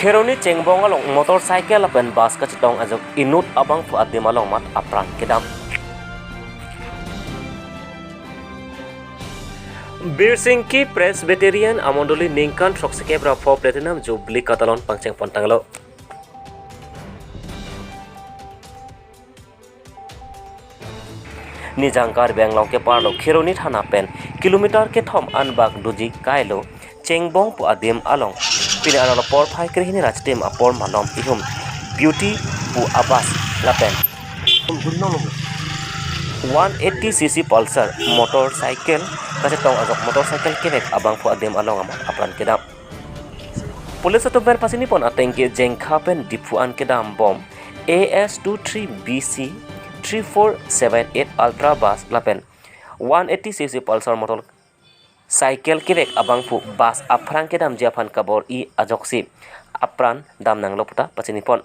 Kheroni chengbong along motorcycle apen bus ka chitong azok inut abang fu adim along mat apran kedam. Birsingki Presbyterian amondoli ningkan trokseke brafo platinum jubli katalon pangceng pontanglo. निजांकार बेंगलों के पार्लो खिरोनी थाना pen kilometre के थम अनबाग दुजी कायलो चेंगबोंग पु आदिम along पिने अनलो पोर phi क्रेहिनी राजटीम अपोर मालम इहुम beauty पु आबास लापेन 180cc Pulsar motorcycle कसे तोंग अजक motorcycle केनेक अबांग पु आदिम आलोंग अमा अपरान केदाम पुलिस अतोबर पासिनी पन अतेंगे जेंखा pen डिफुआन केदाम bomb AS23BC 3478 Ultra Bus Lapen 180cc Pulsar motor cycle kirek abang pu bus aprang kedam jiapan kabor I ajoksi apran dam nang loputa pacinipon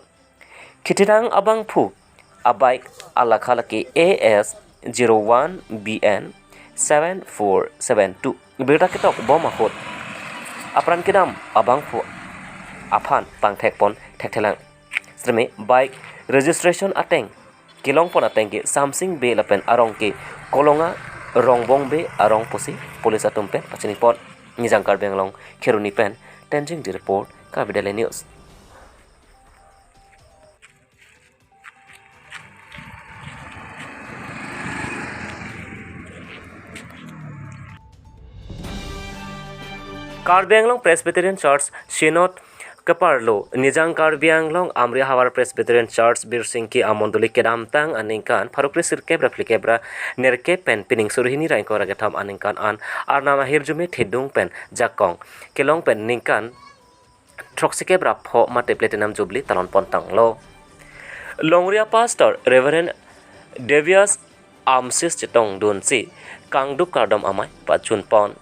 kitirang abang pu a bike alakhalaki AS01BN 7472 berta ketok bom akut apran kedam abang pu aphan pangthek pon thekthelang streme bike registration ateng kilong pon atengke samsing be lapen arong ke kolonga rongbong be arong posi police atum pen pachini pon nijangkar benglong kheruni pen tenjing di report kabidale news Karbenglong Presbyterian Church Synod Kaparlo Nijangkar Bianglong Amria Hawar Presbyterian Church Birsingki Amondoli Kedam Tang Aningkan Parokri Sirkebra Flikebra Nerke Pen Pining Surhini Rankora Gatam Aningkan An Arnama Hirjume Thedung Pen Jakong Kelong Pen Ningkan Troxikebra Pho Mate Platinum Jubilee Talon Pontang Lo Longria Pastor Reverend Devious Amsis Chitong Dunsi Kangdup Kardom Amai Pachun Pon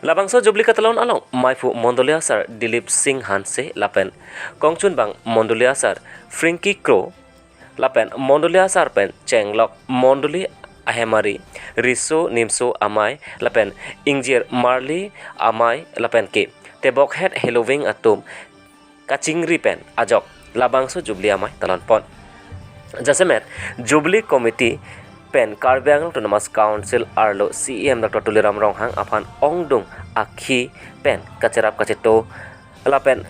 Labangso Jubilee Katalon along Maifu Mondolia Sir Dilip Singh Hanse Lapen Kongchun Bang Mondolia Sir Frankie Crow Lapen Mondolia Sir Pen Chenglok Mondoli Ahemari Riso Nimso Amai Lapen Ingjir Marley Amai Lapen Ke Tebok Head Halloween Atum Kachingri Pen Ajok Labangso Jubilee Amai Talon Pon Jasemet Jubilee Committee Pen Karbiang Autonomous Council Arlo CEM Dr. Tuliram Ronghang Apan Ongdung Akhi Pen Kacerap Kaceto Lapen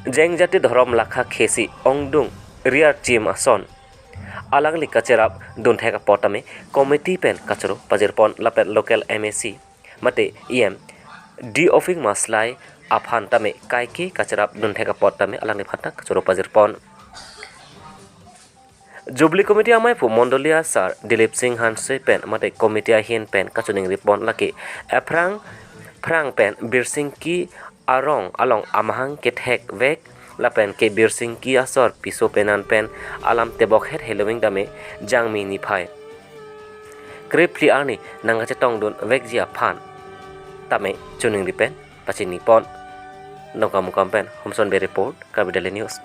Jengjati Dhorom Lakha Khesi Ongdung Riar Chim Ason Alangli Kacerap Duntheka Potame Committee Pen Kachero Pajirpon Lapen Local MAC Mate EM D Ofing Maslai Aphan Tame Kaiki Kacerap Duntheka Potame Alangli Phata Kachero Pajirpon Jubilee Committee amai pu Mondolia Sir Dilip Singh Hanse pen mate committee hin pen kachuning ripon laki aprang pen Birsingki arong along amahang kethek vek lapen ke Birsingki asor piso penan pen alam tebok het Halloween dame jangmi ni phai kripli ani nanga chetong dun vek jia phan tame chuning ripen pachini pon nokam pen homson be report kabidale news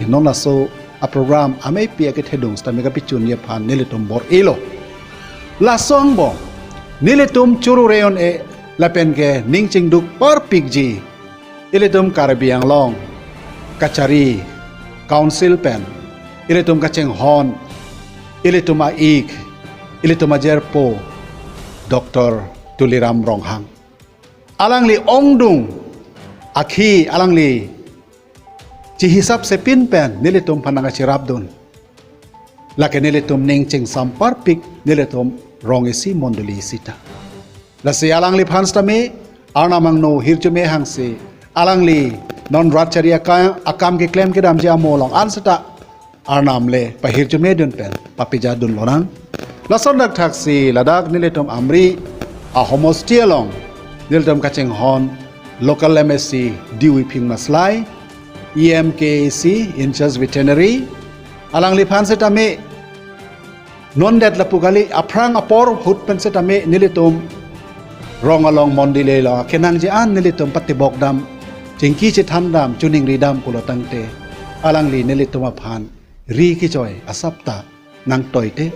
non so a program amei pia ke thedung sta mega pichun ye phan nilitum bor elo la song bo nilitum churu reon e la pen ke ningching duk par pikji ilitum karbiang long kachari council pen ilitum kacheng hon ilitum a ik ilitum a jerpo Dr. Tuliram Ronghang alangli ongdung akhi alangli Ci hisap sepin pen nilitum pananga chirap dun. Lake nilitum ningching sampar pik nilitum rongisi mondoli sita. Lasi alangli phanstame arnamang no hirjume hangse alangli non ratchari akam ke claim ke damji amolong ansata arnamle pa hirjume dun pen papija dun lorang. Lason dak taksi ladak nilitum amri a homostialong nilitum kacheng hon local MSC diwi ping maslai EMKAC in charge veterinary alang lipan setame non dat lapugali aprang apor hut pen setame nilitum rong along mondile lo kenang ji an nilitum patibok dam jingki che thandam chuning ridam kulotangte alang li nilitum aphan ri ki joy asapta nang toite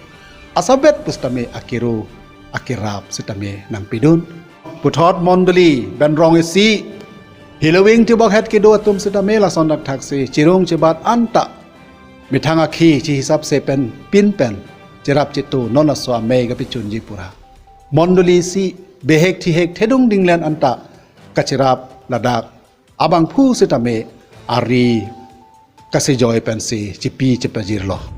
asabet pustame akiru akirap setame nang pidun ปุทอดมอนดลีแบนรองเอซีฮิลวิงที่บอกเฮ็ดกิโดตุมสิตาเมลาซอนดักทักซีจิรงจิบัดอันตะมีทางอาคีที่ฮิซับเซเป็นปินเป็นจะรับจิตูนนสวาเมกับปิจุนจีปุระมอนดลีซีเบเฮกที่เฮกเทดุงดิงแลนอันตะกัจรับระดักอาบังผู้สิตาเมอารีกสิจอยเป็นซีจิปีจิปจีรลอ